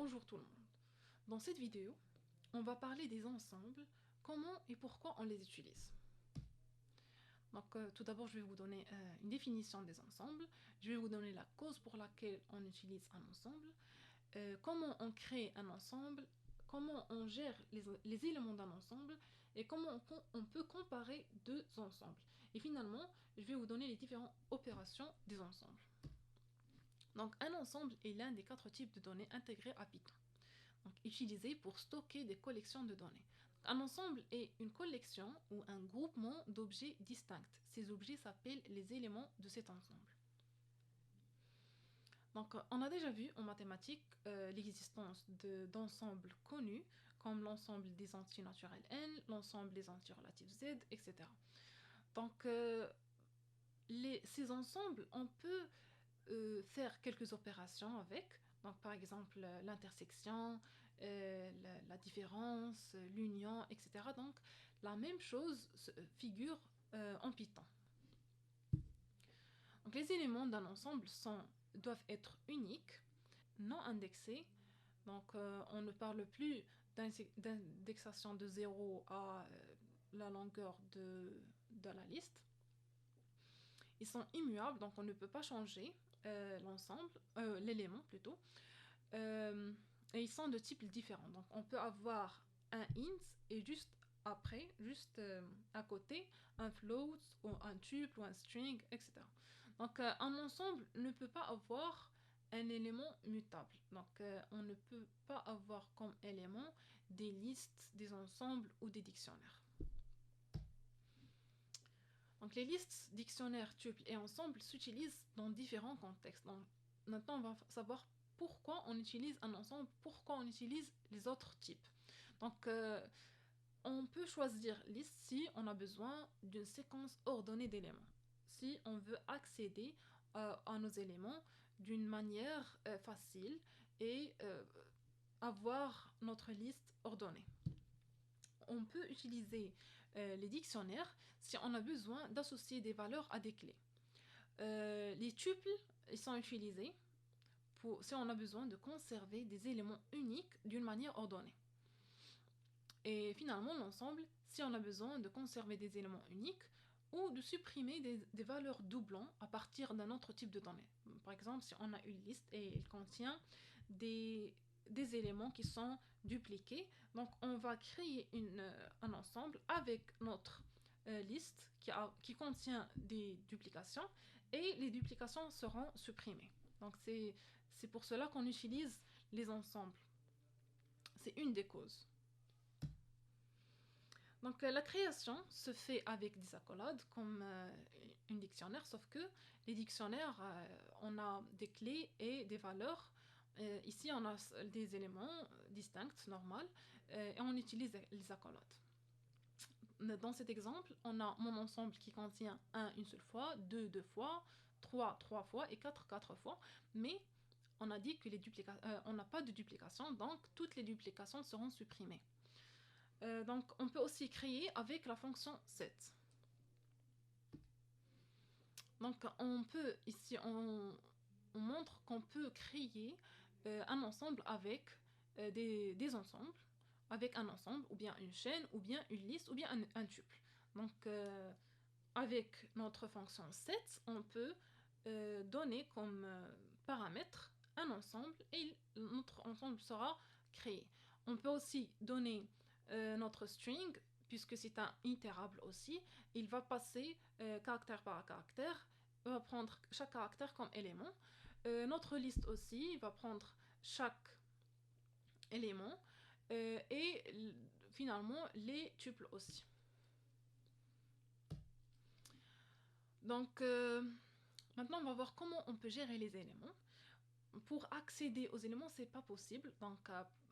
Bonjour tout le monde. Dans cette vidéo, on va parler des ensembles, comment et pourquoi on les utilise. Donc tout d'abord, je vais vous donner une définition des ensembles, je vais vous donner la cause pour laquelle on utilise un ensemble, comment on crée un ensemble, comment on gère les éléments d'un ensemble et comment on peut comparer deux ensembles. Et finalement, je vais vous donner les différentes opérations des ensembles. Donc un ensemble est l'un des 4 types de données intégrées à Python, donc utilisés pour stocker des collections de données. Un ensemble est une collection ou un groupement d'objets distincts. Ces objets s'appellent les éléments de cet ensemble. Donc on a déjà vu en mathématiques l'existence d'ensembles connus comme l'ensemble des entiers naturels n, l'ensemble des entiers relatifs z, etc. Donc ces ensembles, on peut faire quelques opérations avec, donc par exemple l'intersection, la différence, l'union, etc. Donc la même chose figure en Python. Donc les éléments d'un ensemble doivent être uniques, non indexés, donc on ne parle plus d'indexation de 0 à la longueur de la liste. Ils sont immuables, donc on ne peut pas changer l'élément plutôt. Et ils sont de types différents. Donc on peut avoir un int et juste à côté, un float ou un tuple ou un string, etc. Donc un ensemble ne peut pas avoir un élément mutable. Donc on ne peut pas avoir comme élément des listes, des ensembles ou des dictionnaires. Donc les listes, dictionnaires, tuples et ensembles s'utilisent dans différents contextes. Donc, maintenant, on va savoir pourquoi on utilise un ensemble, pourquoi on utilise les autres types. Donc, on peut choisir liste si on a besoin d'une séquence ordonnée d'éléments. Si on veut accéder à nos éléments d'une manière facile et avoir notre liste ordonnée. On peut utiliser les dictionnaires si on a besoin d'associer des valeurs à des clés. Les tuples, ils sont utilisés si on a besoin de conserver des éléments uniques d'une manière ordonnée. Et finalement, l'ensemble, si on a besoin de conserver des éléments uniques ou de supprimer des valeurs doublons à partir d'un autre type de données. Par exemple, si on a une liste et elle contient des éléments qui sont dupliqués, donc on va créer un ensemble avec notre liste qui contient des duplications et les duplications seront supprimées. Donc c'est pour cela qu'on utilise les ensembles. C'est une des causes. Donc la création se fait avec des accolades comme un dictionnaire, sauf que les dictionnaires, on a des clés et des valeurs. Ici, on a des éléments distincts, normaux, et on utilise les accolades. Dans cet exemple, on a mon ensemble qui contient 1 une seule fois, 2 deux fois, 3 trois fois et 4 quatre fois, mais on a dit que on n'a pas de duplication, donc toutes les duplications seront supprimées. Donc on peut aussi créer avec la fonction set. Donc ici on montre qu'on peut créer un ensemble avec des ensembles, avec un ensemble, ou bien une chaîne, ou bien une liste, ou bien un tuple. Donc avec notre fonction set, on peut donner comme paramètre un ensemble et notre ensemble sera créé. On peut aussi donner notre string, puisque c'est un itérable aussi, il va passer caractère par caractère, va prendre chaque caractère comme élément. Notre liste aussi va prendre chaque élément et finalement les tuples aussi. Donc maintenant on va voir comment on peut gérer les éléments. Pour accéder aux éléments, c'est pas possible, donc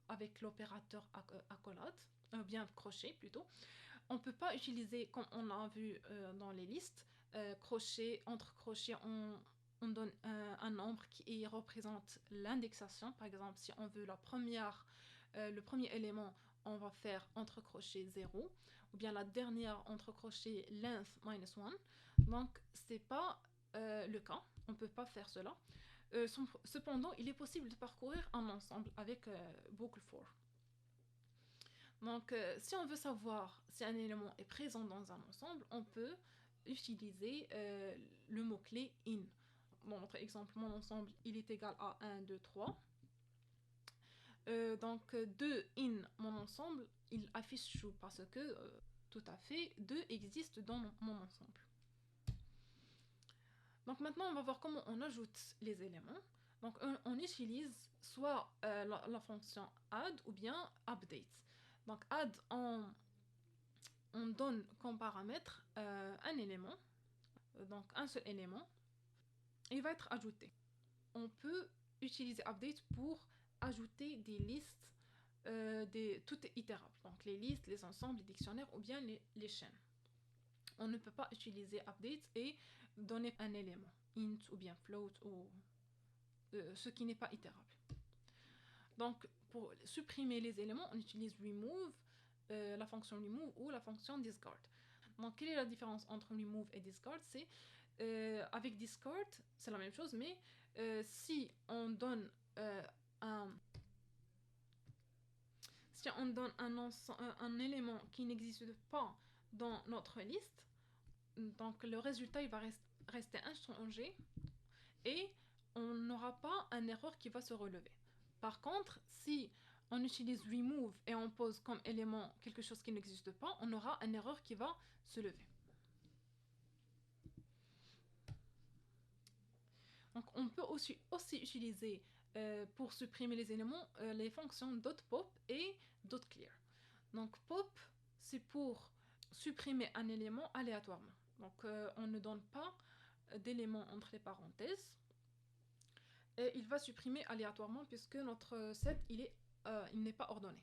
avec l'opérateur accolade, bien crochet plutôt. On peut pas utiliser, comme on l'a vu dans les listes, crochet, entre crochets, on donne un nombre qui représente l'indexation. Par exemple, si on veut le premier élément, on va faire entre crochets 0, ou bien la dernière entre crochets length -1. Donc, c'est pas le cas, on peut pas faire cela. Cependant, il est possible de parcourir un ensemble avec boucle for. Donc, si on veut savoir si un élément est présent dans un ensemble, on peut utiliser le mot-clé in. Dans notre exemple, mon ensemble, il est égal à 1, 2, 3. Donc, 2 in mon ensemble, il affiche true parce que, tout à fait, 2 existe dans mon ensemble. Donc maintenant, on va voir comment on ajoute les éléments. Donc on utilise soit la fonction add ou bien update. Donc add, on donne comme paramètre un élément, donc un seul élément, et il va être ajouté. On peut utiliser update pour ajouter des listes, tout est itérable. Donc les listes, les ensembles, les dictionnaires ou bien les chaînes. On ne peut pas utiliser update et donner un élément, int ou bien float ou ce qui n'est pas itérable. Donc pour supprimer les éléments, on utilise remove, la fonction remove ou la fonction discard. Donc quelle est la différence entre remove et discard? C'est avec discard, c'est la même chose, mais si on donne un élément qui n'existe pas dans notre liste, donc le résultat il va rester inchangé et on n'aura pas un erreur qui va se relever. Par contre, si on utilise remove et on pose comme élément quelque chose qui n'existe pas, on aura un erreur qui va se lever. Donc on peut aussi utiliser pour supprimer les éléments les fonctions .pop et .clear. Donc pop, c'est pour supprimer un élément aléatoirement. Donc on ne donne pas d'éléments entre les parenthèses. Et il va supprimer aléatoirement puisque notre set il n'est pas ordonné.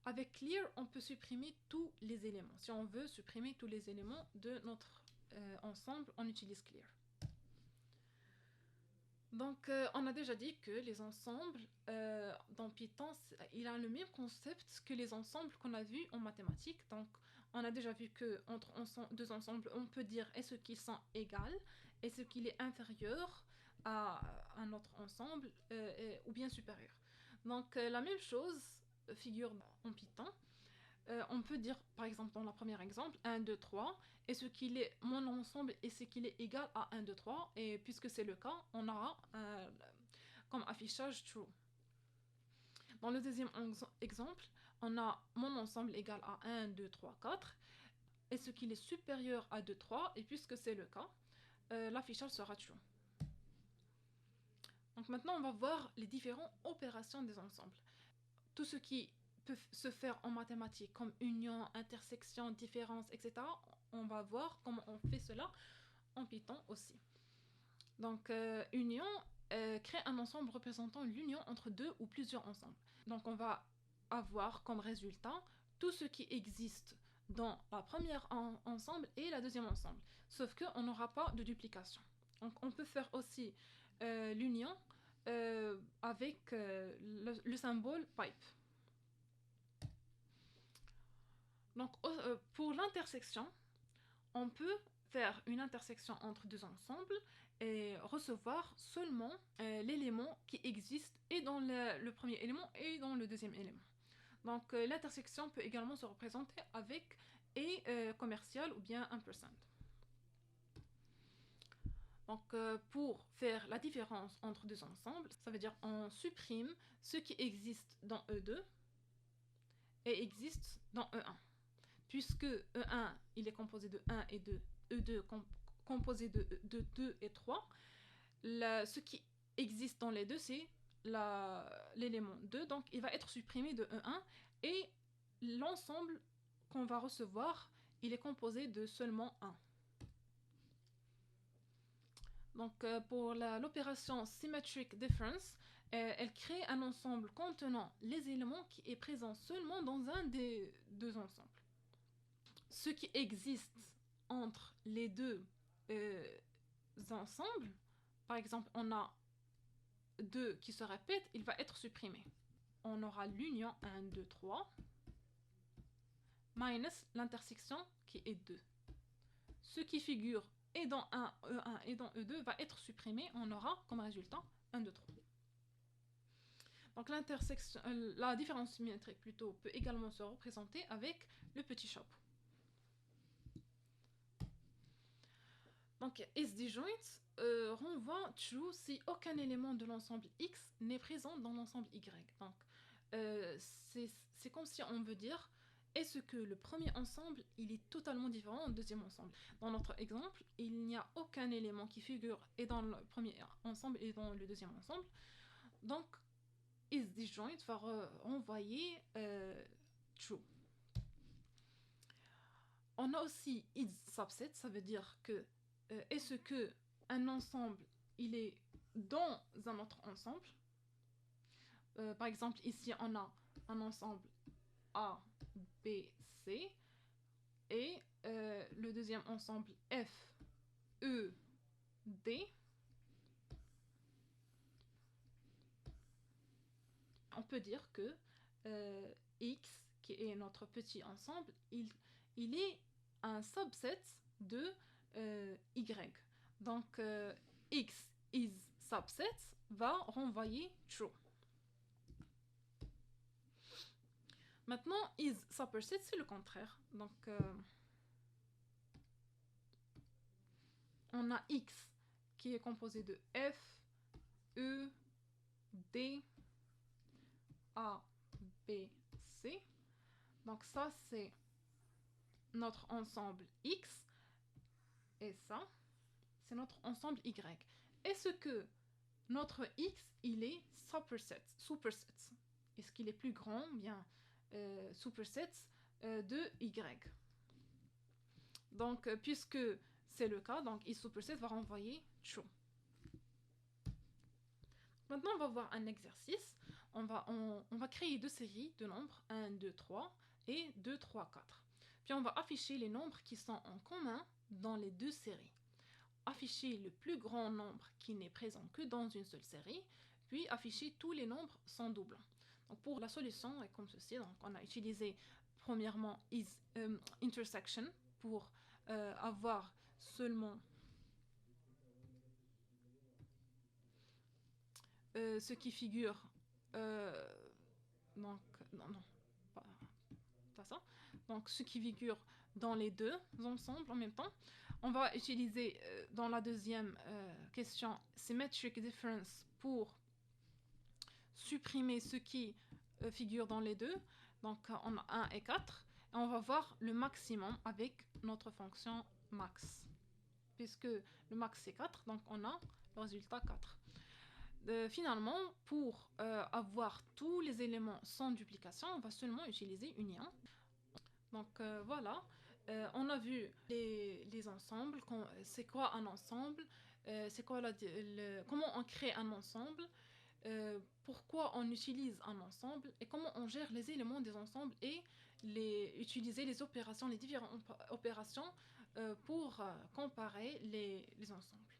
Avec clear, on peut supprimer tous les éléments. Si on veut supprimer tous les éléments de notre ensemble, on utilise clear. Donc, on a déjà dit que les ensembles dans Python, il a le même concept que les ensembles qu'on a vus en mathématiques. Donc, on a déjà vu que entre deux ensembles, on peut dire est-ce qu'ils sont égaux, est-ce qu'il est inférieur à un autre ensemble ou bien supérieur. Donc, la même chose figure en Python. On peut dire, par exemple, dans le premier exemple, 1, 2, 3, est-ce qu'il est mon ensemble, est-ce qu'il est égal à 1, 2, 3, et puisque c'est le cas, on aura comme affichage true. Dans le deuxième exemple, on a mon ensemble égal à 1, 2, 3, 4, est-ce qu'il est supérieur à 2, 3, et puisque c'est le cas, l'affichage sera true. Donc maintenant, on va voir les différentes opérations des ensembles. Tout ce qui peut se faire en mathématiques comme union, intersection, différence, etc. On va voir comment on fait cela en Python aussi. Donc, union crée un ensemble représentant l'union entre deux ou plusieurs ensembles. Donc, on va avoir comme résultat tout ce qui existe dans la première ensemble et la deuxième ensemble. Sauf qu'on n'aura pas de duplication. Donc, on peut faire aussi l'union avec le symbole pipe. Donc, pour l'intersection, on peut faire une intersection entre deux ensembles et recevoir seulement l'élément qui existe et dans le premier élément et dans le deuxième élément. Donc, l'intersection peut également se représenter avec et commercial ou bien 1%. Donc, pour faire la différence entre deux ensembles, ça veut dire on supprime ce qui existe dans E2 et existe dans E1. Puisque E1 il est composé de 1 et 2, E2 composé de 2 et 3, ce qui existe dans les deux, c'est l'élément 2, donc il va être supprimé de E1, et l'ensemble qu'on va recevoir, il est composé de seulement 1. Donc pour l'opération Symmetric Difference, elle crée un ensemble contenant les éléments qui est présent seulement dans un des deux ensembles. Ce qui existe entre les deux ensembles, par exemple, on a 2 qui se répètent, il va être supprimé. On aura l'union 1, 2, 3, minus l'intersection qui est 2. Ce qui figure et dans E1 et dans E2 va être supprimé, on aura comme résultat 1, 2, 3. Donc l'intersection, la différence symétrique plutôt peut également se représenter avec le petit chapeau. Donc is disjoint renvoie true si aucun élément de l'ensemble X n'est présent dans l'ensemble Y. Donc c'est comme si on veut dire est-ce que le premier ensemble il est totalement différent du deuxième ensemble. Dans notre exemple, il n'y a aucun élément qui figure et dans le premier ensemble et dans le deuxième ensemble. Donc is disjoint va renvoyer true. On a aussi is subset, ça veut dire que est-ce que un ensemble il est dans un autre ensemble. Par exemple ici on a un ensemble A, B, C et le deuxième ensemble F, E, D. On peut dire que X, qui est notre petit ensemble, il est un subset de Y. Donc X is subset va renvoyer true. Maintenant, is superset, c'est le contraire. Donc on a X qui est composé de F, E, D, A, B, C. Donc ça, c'est notre ensemble X. Et ça, c'est notre ensemble Y. Est-ce que notre X, il est superset? Est-ce qu'il est plus grand, bien superset de Y? Donc, puisque c'est le cas, donc is superset va renvoyer true. Maintenant, on va voir un exercice. On va créer deux séries de nombres, 1, 2, 3 et 2, 3, 4. Puis on va afficher les nombres qui sont en commun dans les deux séries. Afficher le plus grand nombre qui n'est présent que dans une seule série, puis afficher tous les nombres sans doublon. Donc pour la solution est comme ceci. Donc on a utilisé premièrement is intersection pour avoir seulement ce qui figure donc non pas ça. Donc ce qui figure dans les deux ensemble en même temps. On va utiliser dans la deuxième question symmetric difference pour supprimer ce qui figure dans les deux. Donc on a 1 et 4. Et on va voir le maximum avec notre fonction max. Puisque le max c'est 4, donc on a le résultat 4. Finalement, pour avoir tous les éléments sans duplication, on va seulement utiliser union. Donc voilà. On a vu les ensembles, c'est quoi un ensemble, c'est quoi comment on crée un ensemble, pourquoi on utilise un ensemble et comment on gère les éléments des ensembles et utiliser les opérations, les différentes opérations pour comparer les ensembles.